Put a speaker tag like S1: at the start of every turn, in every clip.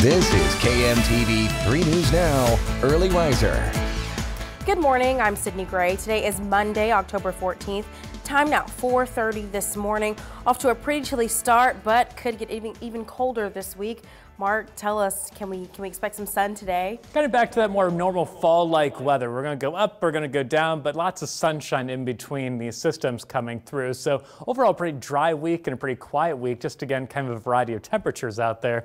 S1: This is KMTV 3 News Now, Early Riser.
S2: Good morning, I'm Sydney Gray. Today is Monday, October 14th. Time now 4:30 this morning. Off to a pretty chilly start, but could get even colder this week. Mark, tell us, can we expect some sun today?
S3: Kind of back to that more normal fall-like weather. We're going to go up, we're going to go down, but lots of sunshine in between these systems coming through. So overall, pretty dry week and a pretty quiet week. Just again, kind of a variety of temperatures out there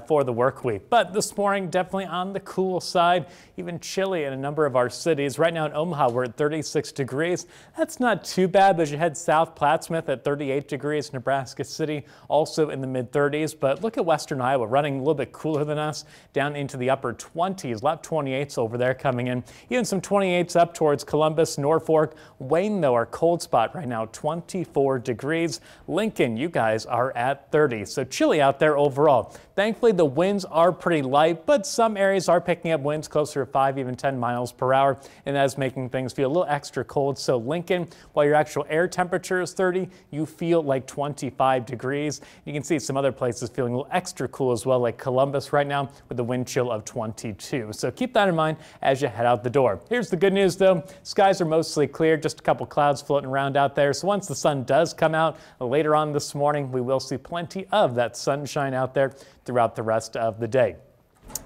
S3: for the work week. But this morning, definitely on the cool side, even chilly in a number of our cities. Right now in Omaha, we're at 36 degrees. That's not too bad, but as you head south, Plattsmouth at 38 degrees, Nebraska City also in the mid-30s. But look at western Iowa, running a little bit cooler than us, down into the upper 20s, lap 28s over there coming in. Even some 28s up towards Columbus, Norfolk. Wayne, though, our cold spot right now, 24 degrees. Lincoln, you guys are at 30, so chilly out there overall. Thankfully, the winds are pretty light, but some areas are picking up winds closer to 5, even 10 miles per hour, and that is making things feel a little extra cold. So Lincoln, while your actual air temperature is 30, you feel like 25 degrees. You can see some other places feeling a little extra cool as well, like Columbus right now with a wind chill of 22. So keep that in mind as you head out the door. Here's the good news though. Skies are mostly clear, just a couple clouds floating around out there. So once the sun does come out later on this morning, we will see plenty of that sunshine out there throughout the rest of the day.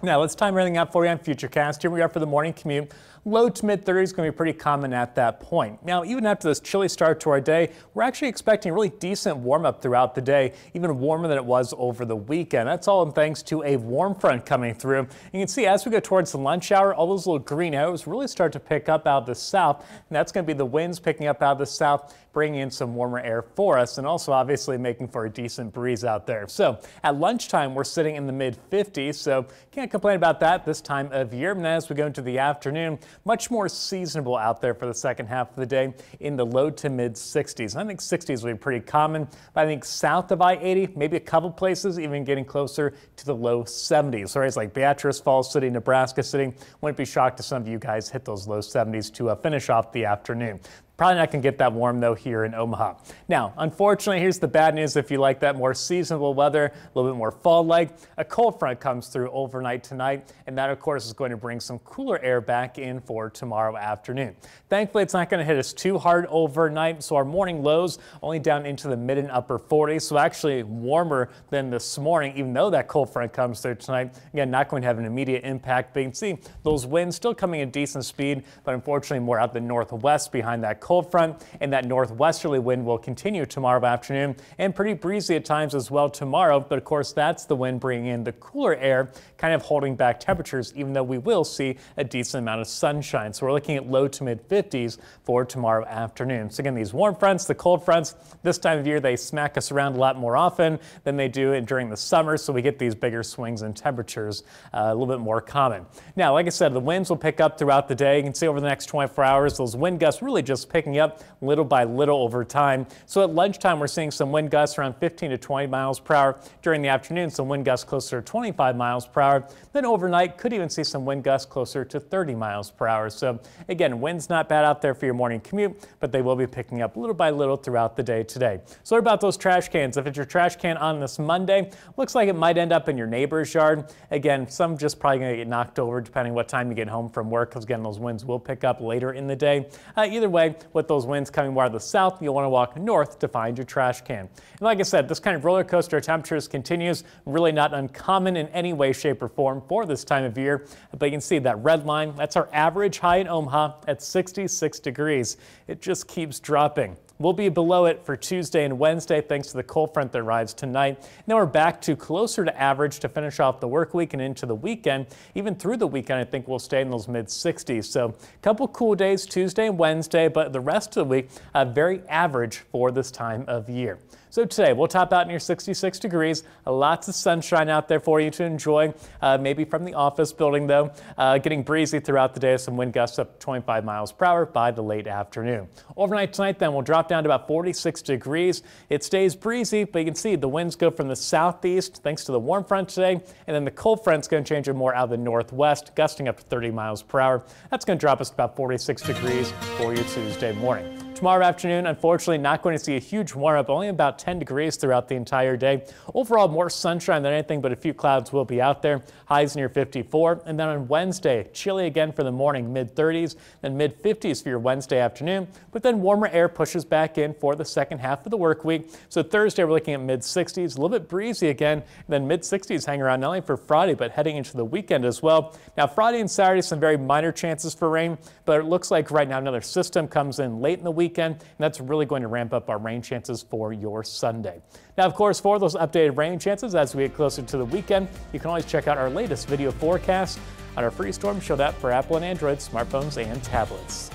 S3: Now let's time everything out for you on Futurecast. Here we are for the morning commute. Low to mid 30s is going to be pretty common at that point. Now, even after this chilly start to our day, we're actually expecting a really decent warm up throughout the day, even warmer than it was over the weekend. That's all thanks to a warm front coming through. You can see as we go towards the lunch hour, all those little green arrows really start to pick up out of the south. And that's going to be the winds picking up out of the south, bringing in some warmer air for us, and also obviously making for a decent breeze out there. So at lunchtime, we're sitting in the mid 50s, so can't complain about that this time of year. And as we go into the afternoon, much more seasonable out there for the second half of the day in the low to mid 60s. I think 60s will be pretty common, but I think south of I-80, maybe a couple places even getting closer to the low 70s. So areas like Beatrice, Falls City, Nebraska City, wouldn't be shocked if some of you guys hit those low 70s to finish off the afternoon. Probably not going to get that warm, though, here in Omaha. Now, unfortunately, here's the bad news. If you like that more seasonable weather, a little bit more fall-like, a cold front comes through overnight tonight, and that, of course, is going to bring some cooler air back in for tomorrow afternoon. Thankfully, it's not going to hit us too hard overnight, so our morning lows only down into the mid and upper 40s, so actually warmer than this morning, even though that cold front comes through tonight. Again, not going to have an immediate impact, but you can see those winds still coming at decent speed, but unfortunately more out the northwest behind that cold front, and that northwesterly wind will continue tomorrow afternoon and pretty breezy at times as well tomorrow. But of course, that's the wind bringing in the cooler air, kind of holding back temperatures, even though we will see a decent amount of sunshine. So we're looking at low to mid 50s for tomorrow afternoon. So again, these warm fronts, the cold fronts, this time of year, they smack us around a lot more often than they do during the summer. So we get these bigger swings in temperatures a little bit more common. Now, like I said, the winds will pick up throughout the day. You can see over the next 24 hours, those wind gusts really just picking up little by little over time. So at lunchtime, we're seeing some wind gusts around 15 to 20 miles per hour. During the afternoon, some wind gusts closer to 25 miles per hour. Then overnight, could even see some wind gusts closer to 30 miles per hour. So again, wind's not bad out there for your morning commute, but they will be picking up little by little throughout the day today. So what about those trash cans? If it's your trash can on this Monday, looks like it might end up in your neighbor's yard. Again, some just probably going to get knocked over depending what time you get home from work, because again, those winds will pick up later in the day. Either way, with those winds coming more out of the south, you'll want to walk north to find your trash can. And like I said, this kind of roller coaster of temperatures continues, really not uncommon in any way, shape, or form for this time of year. But you can see that red line, that's our average high in Omaha at 66 degrees. It just keeps dropping. We'll be below it for Tuesday and Wednesday thanks to the cold front that arrives tonight. Now we're back to closer to average to finish off the work week and into the weekend. Even through the weekend, I think we'll stay in those mid 60s. So a couple cool days Tuesday and Wednesday, but the rest of the week very average for this time of year. So today we'll top out near 66 degrees. Lots of sunshine out there for you to enjoy, maybe from the office building though. Getting breezy throughout the day, some wind gusts up to 25 miles per hour by the late afternoon. Overnight tonight then we'll drop down to about 46 degrees. It stays breezy, but you can see the winds go from the southeast thanks to the warm front today, and then the cold front's going to change it more out of the northwest, gusting up to 30 miles per hour. That's going to drop us to about 46 degrees for your Tuesday morning. Tomorrow afternoon, unfortunately, not going to see a huge warm-up, only about 10 degrees throughout the entire day. Overall, more sunshine than anything, but a few clouds will be out there. Highs near 54. And then on Wednesday, chilly again for the morning, mid-30s, then mid-50s for your Wednesday afternoon. But then warmer air pushes back in for the second half of the work week. So Thursday, we're looking at mid-60s, a little bit breezy again. And then mid-60s hang around not only for Friday, but heading into the weekend as well. Now, Friday and Saturday, some very minor chances for rain, but it looks like right now another system comes in late in the weekend, and that's really going to ramp up our rain chances for your Sunday. Now, of course, for those updated rain chances as we get closer to the weekend, you can always check out our latest video forecast on our free Storm Shield app for Apple and Android smartphones and tablets.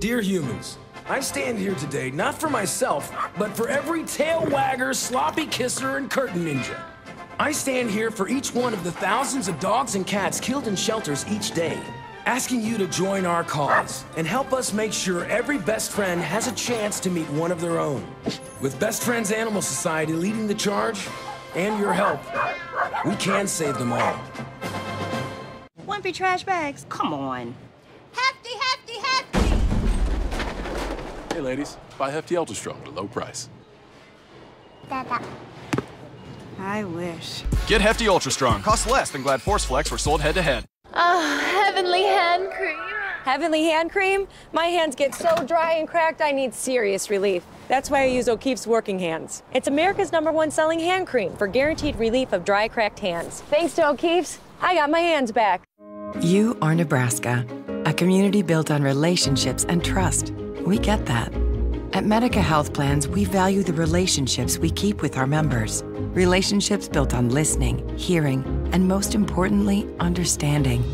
S4: Dear humans, I stand here today not for myself, but for every tail wagger, sloppy kisser, and curtain ninja. I stand here for each one of the thousands of dogs and cats killed in shelters each day, asking you to join our cause and help us make sure every best friend has a chance to meet one of their own. With Best Friends Animal Society leading the charge and your help, we can save them all.
S5: Wimpy trash bags, come on.
S6: Hefty, hefty, hefty!
S7: Hey ladies, buy Hefty Ultra Strong at a low price.
S6: Dada.
S5: I wish.
S8: Get Hefty Ultra Strong. Costs less than Glad Force Flex were sold head-to-head.
S6: Heavenly hand cream.
S9: Heavenly hand cream? My hands get so dry and cracked, I need serious relief. That's why I use O'Keeffe's Working Hands. It's America's #1 selling hand cream for guaranteed relief of dry, cracked hands. Thanks to O'Keeffe's, I got my hands back.
S10: You are Nebraska, a community built on relationships and trust. We get that. At Medica Health Plans, we value the relationships we keep with our members. Relationships built on listening, hearing, and most importantly, understanding.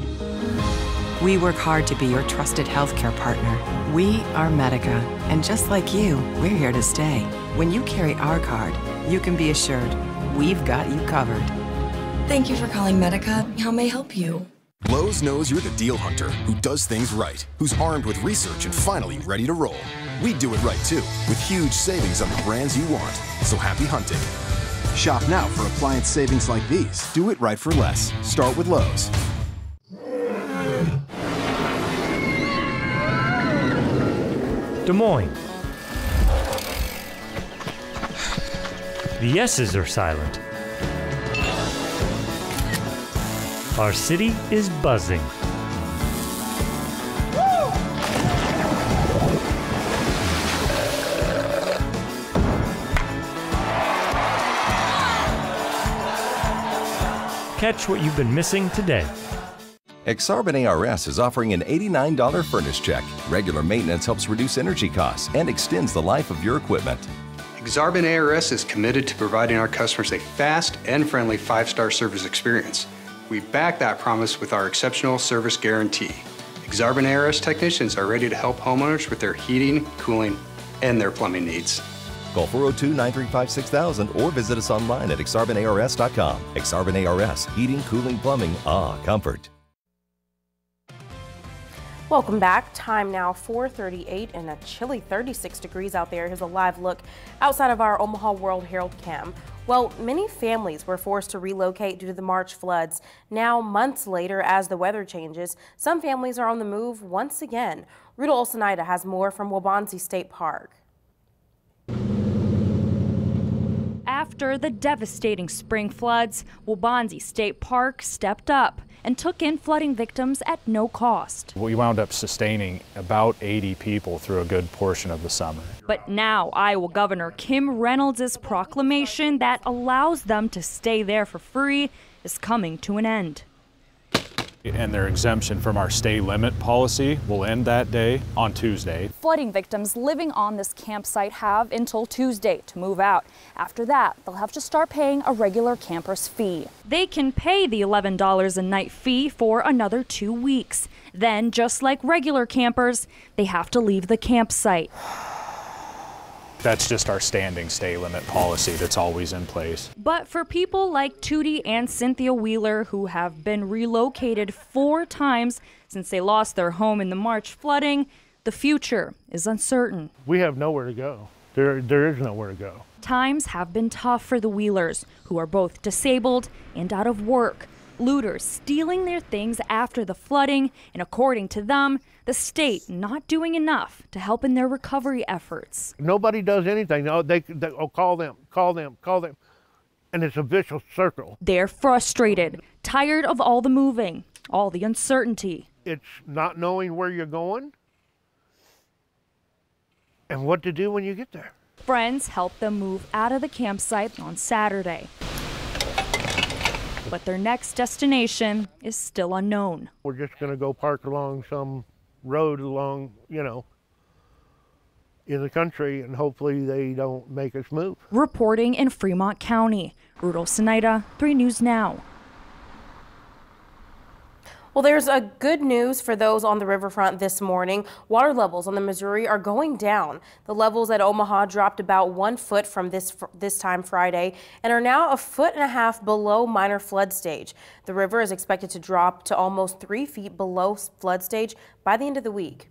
S10: We work hard to be your trusted healthcare partner. We are Medica, and just like you, we're here to stay. When you carry our card, you can be assured we've got you covered.
S11: Thank you for calling Medica. How may I help you?
S12: Lowe's knows you're the deal hunter who does things right, who's armed with research and finally ready to roll. We do it right too, with huge savings on the brands you want. So happy hunting.
S13: Shop now for appliance savings like these. Do it right for less. Start with Lowe's.
S14: Des Moines. The S's are silent. Our city is buzzing. Catch what you've been missing today.
S1: Exarban ARS is offering an $89 furnace check. Regular maintenance helps reduce energy costs and extends the life of your equipment.
S15: Exarban ARS is committed to providing our customers a fast and friendly 5-star service experience. We back that promise with our exceptional service guarantee. Exarban ARS technicians are ready to help homeowners with their heating, cooling, and their plumbing needs.
S1: Call 402-935-6000 or visit us online at exarbanars.com. Exarban ARS, heating, cooling, plumbing, comfort.
S2: Welcome back. Time now 4:38 and a chilly 36 degrees out there. Here's a live look outside of our Omaha World Herald cam. Well, many families were forced to relocate due to the March floods. Now, months later, as the weather changes, some families are on the move once again. Ruta Olsenida has more from Waubonsie State Park.
S16: After the devastating spring floods, Waubonsie State Park stepped up and took in flooding victims at no cost.
S17: We wound up sustaining about 80 people through a good portion of the summer.
S16: But now Iowa Governor Kim Reynolds' proclamation that allows them to stay there for free is coming to an end.
S17: And their exemption from our stay limit policy will end that day on Tuesday.
S16: Flooding victims living on this campsite have until Tuesday to move out. After that, they'll have to start paying a regular camper's fee. They can pay the $11 a night fee for another 2 weeks. Then, just like regular campers, they have to leave the campsite.
S17: That's just our standing stay limit policy that's always in place.
S16: But for people like Tootie and Cynthia Wheeler, who have been relocated 4 times since they lost their home in the March flooding, the future is uncertain.
S18: We have nowhere to go. There is nowhere to go.
S16: Times have been tough for the Wheelers, who are both disabled and out of work. Looters stealing their things after the flooding, and according to them, the state not doing enough to help in their recovery efforts.
S18: Nobody does anything. Oh, they call them. And it's a vicious circle.
S16: They're frustrated, tired of all the moving, all the uncertainty.
S18: It's not knowing where you're going and what to do when you get there.
S16: Friends helped them move out of the campsite on Saturday. But their next destination is still unknown.
S18: We're just going to go park along some road along, in the country, and hopefully they don't make us move.
S16: Reporting in Fremont County, Rudolph Sinaida, 3 News Now.
S2: Well, there's a good news for those on the riverfront this morning. Water levels on the Missouri are going down. The levels at Omaha dropped about 1 foot from this time Friday and are now 1.5 feet below minor flood stage. The river is expected to drop to almost 3 feet below flood stage by the end of the week.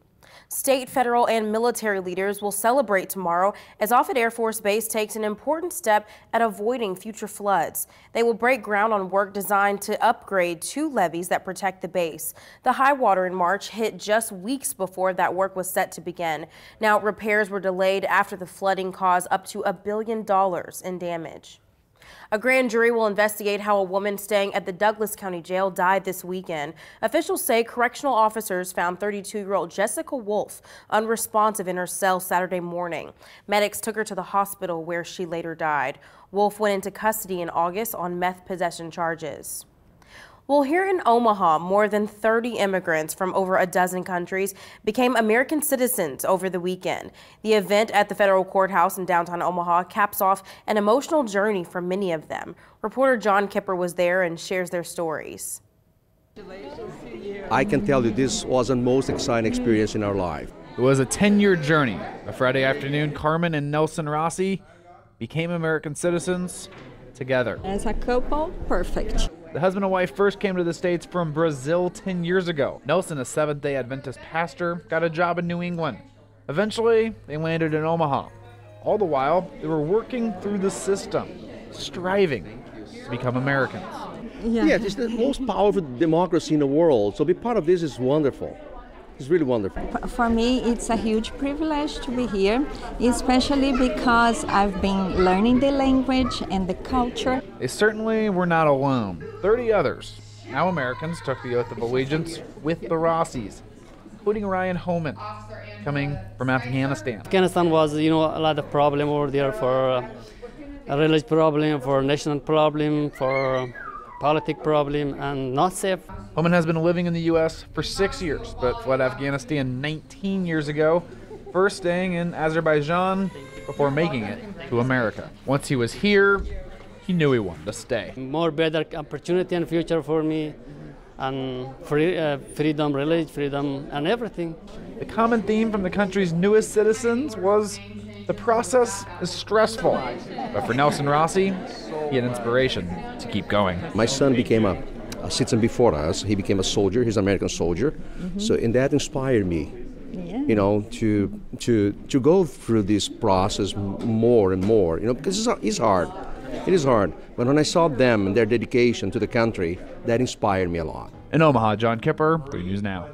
S2: State, federal, and military leaders will celebrate tomorrow as Offutt Air Force Base takes an important step at avoiding future floods. They will break ground on work designed to upgrade 2 levees that protect the base. The high water in March hit just weeks before that work was set to begin. Now, repairs were delayed after the flooding caused up to $1 billion in damage. A grand jury will investigate how a woman staying at the Douglas County Jail died this weekend. Officials say correctional officers found 32-year-old Jessica Wolf unresponsive in her cell Saturday morning. Medics took her to the hospital where she later died. Wolf went into custody in August on meth possession charges. Well, here in Omaha, more than 30 immigrants from over a dozen countries became American citizens over the weekend. The event at the federal courthouse in downtown Omaha caps off an emotional journey for many of them. Reporter John Kipper was there and shares their stories.
S19: I can tell you this was the most exciting experience in our life.
S20: It was a 10-year journey. A Friday afternoon, Carmen and Nelson Rossi became American citizens together.
S21: As a couple, perfect.
S20: The husband and wife first came to the States from Brazil 10 years ago. Nelson, a Seventh-day Adventist pastor, got a job in New England. Eventually, they landed in Omaha. All the while, they were working through the system, striving to become Americans.
S19: Yeah, it's the most powerful democracy in the world, so be part of this is wonderful. It's really wonderful.
S21: For me, it's a huge privilege to be here, especially because I've been learning the language and the culture.
S20: They certainly were not alone. 30 others, now Americans, took the oath of allegiance with the Rossis, including Ryan Homan, coming from Afghanistan.
S22: Afghanistan was, a lot of problem over there for a religious problem, for national problem, for politic problem, and not safe.
S20: Homan has been living in the U.S. for 6 years, but fled Afghanistan 19 years ago, first staying in Azerbaijan before making it to America. Once he was here, he knew he wanted to stay.
S22: More better opportunity and future for me, and freedom, religion, freedom, and everything.
S20: The common theme from the country's newest citizens was the process is stressful. But for Nelson Rossi, he had inspiration to keep going.
S19: My son became a citizen before us. He became a soldier. He's an American soldier. Mm-hmm. So, and that inspired me, to go through this process more and more, because it's hard. It is hard. But when I saw them and their dedication to the country, that inspired me a lot.
S20: In Omaha, John Kipper, 3 News Now.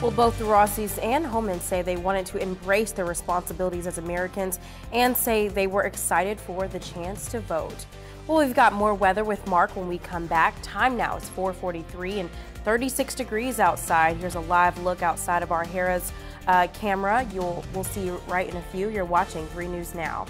S2: Well, both the Rossis and Homan say they wanted to embrace their responsibilities as Americans and say they were excited for the chance to vote. Well, we've got more weather with Mark when we come back. Time now is 4:43 and 36 degrees outside. Here's a live look outside of our Harrah's camera. We'll see you right in a few. You're watching 3 News Now.